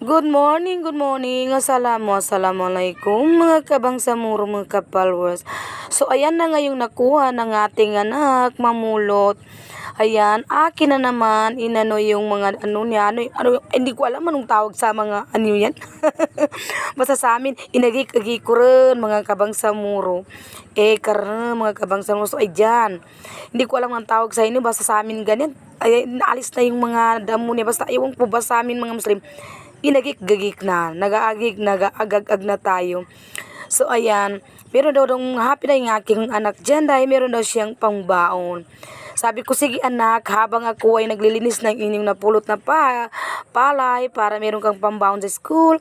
Good morning. Assalamualaikum mga kabangsamuro, mga kapalwas. So ayan na ngayong nakuha ng ating anak, mamulot. Ayan, akin na naman inano yung mga ano niya, hindi ko alam anong tawag sa mga ano yan. Basta sa amin, inagik-agi ko rin mga kabangsamuro. Karena mga kabangsamuro, so ayan. Hindi ko alam ang tawag sa inyo, basta sa amin ganyan. Ay, naalis na yung mga damo niya, basta iwan po ba sa amin mga Muslim, inagik-gagik na, nagaagag-ag na tayo. So ayan, meron daw happy na yung aking anak dyan dahil meron daw siyang pangbaon. Sabi ko, sige anak, habang ako ay naglilinis ng inyong napulot na palay para meron kang pambaon sa school,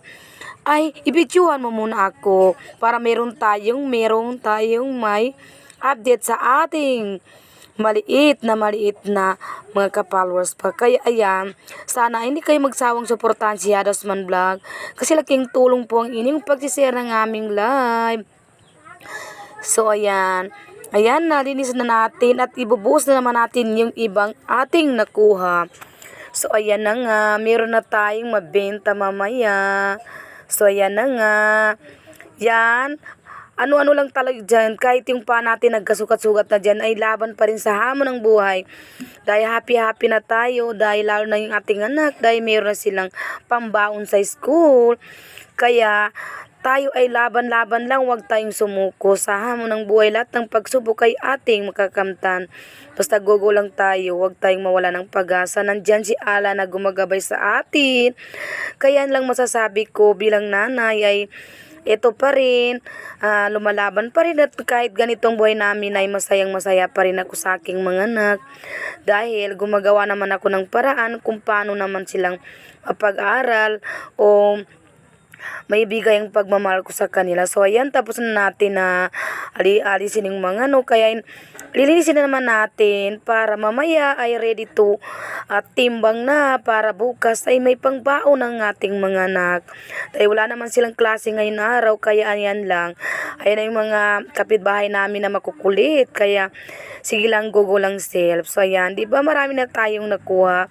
ay ibidyohan mo muna ako para meron tayong may update sa ating maliit na mga ka-followers pa. Kaya ayan, sana hindi kayo magsawang suportahan si Yadosman Vlog kasi laking tulong po ang inyong pag-share ng aming live. So ayan, nalinis na natin at ibubuhos na naman natin yung ibang ating nakuha. So ayan na nga, meron na tayong mabenta mamaya. So ayan na nga, yan. Ano-ano lang talaga dyan, kahit yung pa natin nagkasukat-sugat na dyan, ay laban pa rin sa hamon ng buhay. Dahil happy na tayo, dahil lalo na yung ating anak, dahil meron na silang pambaon sa school. Kaya tayo ay laban-laban lang, huwag tayong sumuko sa hamon ng buhay. Lahat ng pagsubok ay ating makakamtan. Basta gogo lang tayo, huwag tayong mawala ng pag-asa. Nandyan si Allah na gumagabay sa atin. Kaya lang masasabi ko bilang nanay ay ito pa rin, lumalaban pa rin at kahit ganitong buhay namin ay masayang-masaya pa rin ako sa aking mga anak dahil gumagawa naman ako ng paraan kung paano naman silang mapag-aral o may bigay ang pagmamahal ko sa kanila. So ayan, tapos na natin na alisin yung mga kaya lilinisin na naman natin para mamaya ay ready to timbang na para bukas ay may pangbaon ng ating mga anak. Dahil wala naman silang klase ngayon araw, kaya ayan lang. Ayan na yung mga kapitbahay namin na makukulit, kaya sige lang, gogo lang self. So ayan, di ba marami na tayong nakuha.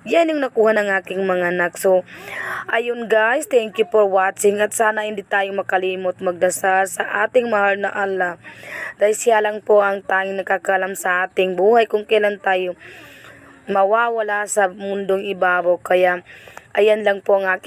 Yan yung nakuha ng aking mga anak. So, ayun guys, thank you for watching at sana hindi tayo makalimot magdasal sa ating mahal na Allah. Dahil siya lang po ang tanging nakakalam sa ating buhay kung kailan tayo mawawala sa mundong ibabaw. Kaya, ayan lang po ang aking